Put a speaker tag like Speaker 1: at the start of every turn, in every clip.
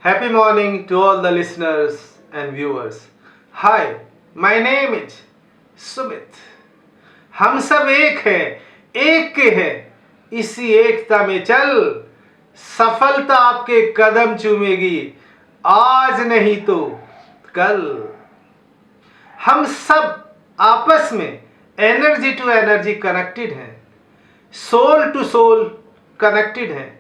Speaker 1: Happy morning to all the listeners and viewers. Hi, my name is Sumit. हम सब एक हैं, एक के हैं, इसी एकता में चल, सफलता आपके कदम चूमेगी, आज नहीं तो कल। हम सब आपस में एनर्जी टू एनर्जी कनेक्टेड हैं, सोल टू सोल कनेक्टेड हैं।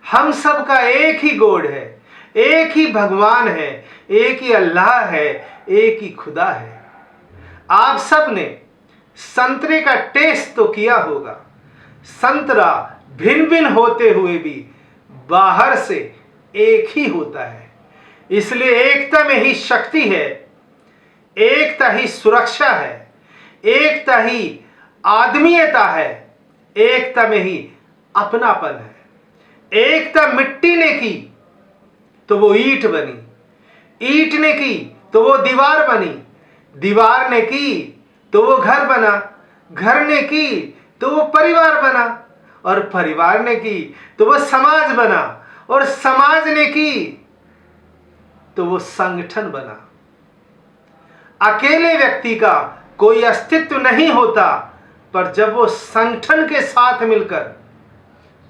Speaker 1: हम सब का एक ही गॉड है, एक ही भगवान है, एक ही अल्लाह है, एक ही खुदा है। आप सब ने संतरे का टेस्ट तो किया होगा। संतरा भिन्न भिन्न होते हुए भी बाहर से एक ही होता है। इसलिए एकता में ही शक्ति है, एकता ही सुरक्षा है, एकता ही आदमीयता है, एकता में ही अपनापन है। एकता मिट्टी ने की तो वो ईंट बनी, ईंट ने की तो वो दीवार बनी, दीवार ने की तो वो घर बना, घर ने की तो वो परिवार बना, और परिवार ने की तो वो समाज बना, और समाज ने की तो वो संगठन बना। अकेले व्यक्ति का कोई अस्तित्व नहीं होता, पर जब वो संगठन के साथ मिलकर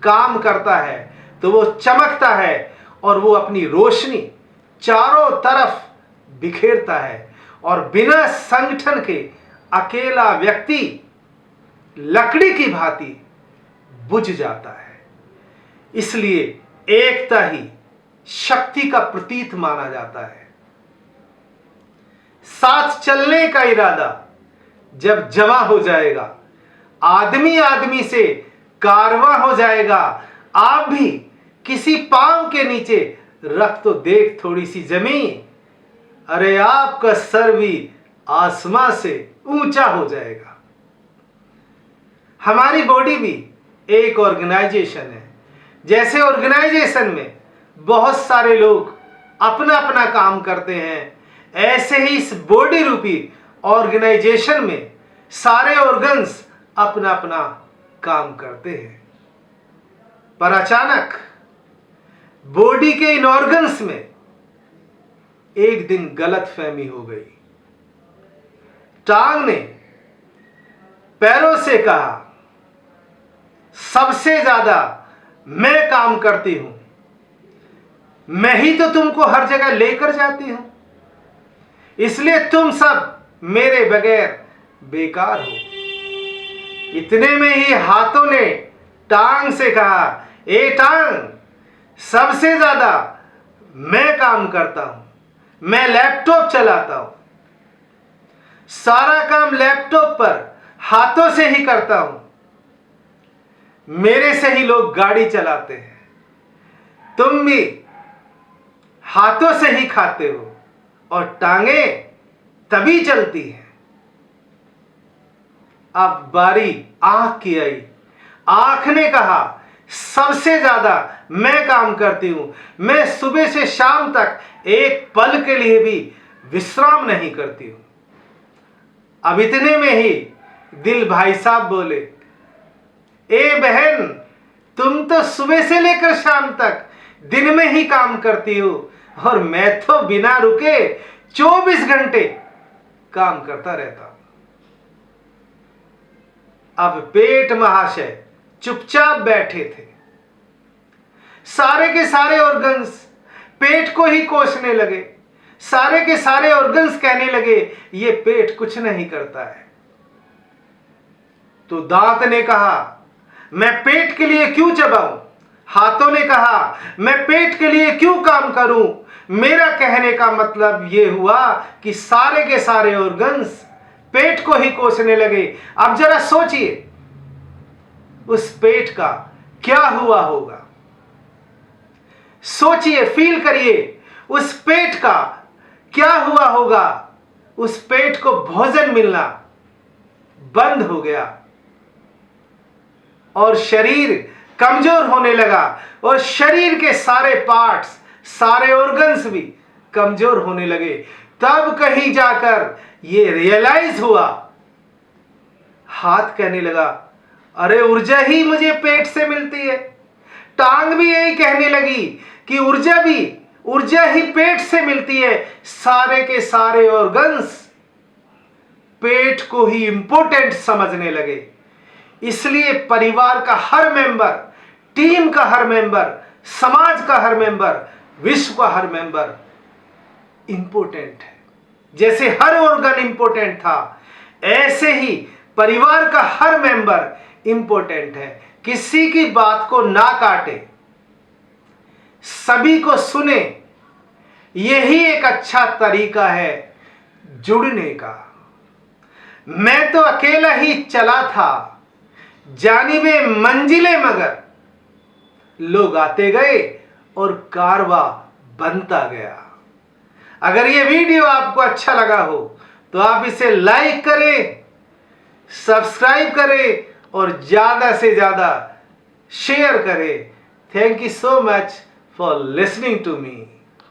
Speaker 1: काम करता है तो वो चमकता है और वो अपनी रोशनी चारों तरफ बिखेरता है। और बिना संगठन के अकेला व्यक्ति लकड़ी की भांति बुझ जाता है। इसलिए एकता ही शक्ति का प्रतीक माना जाता है। साथ चलने का इरादा जब जमा हो जाएगा, आदमी आदमी से कारवां हो जाएगा। आप भी किसी पांव के नीचे रख तो देख थोड़ी सी जमीन, अरे आपका सर भी आसमां से ऊंचा हो जाएगा। हमारी बॉडी भी एक ऑर्गेनाइजेशन है। जैसे ऑर्गेनाइजेशन में बहुत सारे लोग अपना अपना काम करते हैं, ऐसे ही इस बॉडी रूपी ऑर्गेनाइजेशन में सारे ऑर्गन्स अपना अपना काम करते हैं। पर अचानक बॉडी के इन ऑर्गन्स में एक दिन गलतफहमी हो गई। टांग ने पैरों से कहा, सबसे ज्यादा मैं काम करती हूं, मैं ही तो तुमको हर जगह लेकर जाती हूं, इसलिए तुम सब मेरे बगैर बेकार हो। इतने में ही हाथों ने टांग से कहा, ए टांग, सबसे ज्यादा मैं काम करता हूं, मैं लैपटॉप चलाता हूं, सारा काम लैपटॉप पर हाथों से ही करता हूं, मेरे से ही लोग गाड़ी चलाते हैं, तुम भी हाथों से ही खाते हो और टांगे तभी चलती हैं। अब बारी आंख की आई। आंख ने कहा, सबसे ज्यादा मैं काम करती हूं, मैं सुबह से शाम तक एक पल के लिए भी विश्राम नहीं करती हूं। अब इतने में ही दिल भाई साहब बोले, ए बहन, तुम तो सुबह से लेकर शाम तक दिन में ही काम करती हो, और मैं तो बिना रुके 24 घंटे काम करता रहता हूं। अब पेट महाशय चुपचाप बैठे थे। सारे के सारे ऑर्गन्स पेट को ही कोसने लगे। सारे के सारे ऑर्गन्स कहने लगे, ये पेट कुछ नहीं करता है। तो दांत ने कहा, मैं पेट के लिए क्यों चबाऊं? हाथों ने कहा, मैं पेट के लिए क्यों काम करूं? मेरा कहने का मतलब यह हुआ कि सारे के सारे ऑर्गन्स पेट को ही कोसने लगे। अब जरा सोचिए, उस पेट का क्या हुआ होगा। सोचिए, फील करिए, उस पेट का क्या हुआ होगा। उस पेट को भोजन मिलना बंद हो गया और शरीर कमजोर होने लगा, और शरीर के सारे पार्ट्स, सारे ऑर्गन्स भी कमजोर होने लगे। तब कहीं जाकर ये रियलाइज हुआ। हाथ कहने लगा, अरे ऊर्जा ही मुझे पेट से मिलती है। टांग भी यही कहने लगी कि ऊर्जा भी ऊर्जा ही पेट से मिलती है। सारे के सारे ऑर्गन्स पेट को ही इंपॉर्टेंट समझने लगे। इसलिए परिवार का हर मेंबर, टीम का हर मेंबर, समाज का हर मेंबर, विश्व का हर मेंबर इंपॉर्टेंट है। जैसे हर ऑर्गन इंपॉर्टेंट था, ऐसे ही परिवार का हर मेंबर इंपॉर्टेंट है। किसी की बात को ना काटे, सभी को सुने, यही एक अच्छा तरीका है जुड़ने का। मैं तो अकेला ही चला था जानिबे मंजिले, मगर लोग आते गए और कारवा बनता गया। अगर ये वीडियो आपको अच्छा लगा हो तो आप इसे लाइक करें, सब्सक्राइब करें और ज़्यादा से ज़्यादा शेयर करें। Thank you so much for listening to me.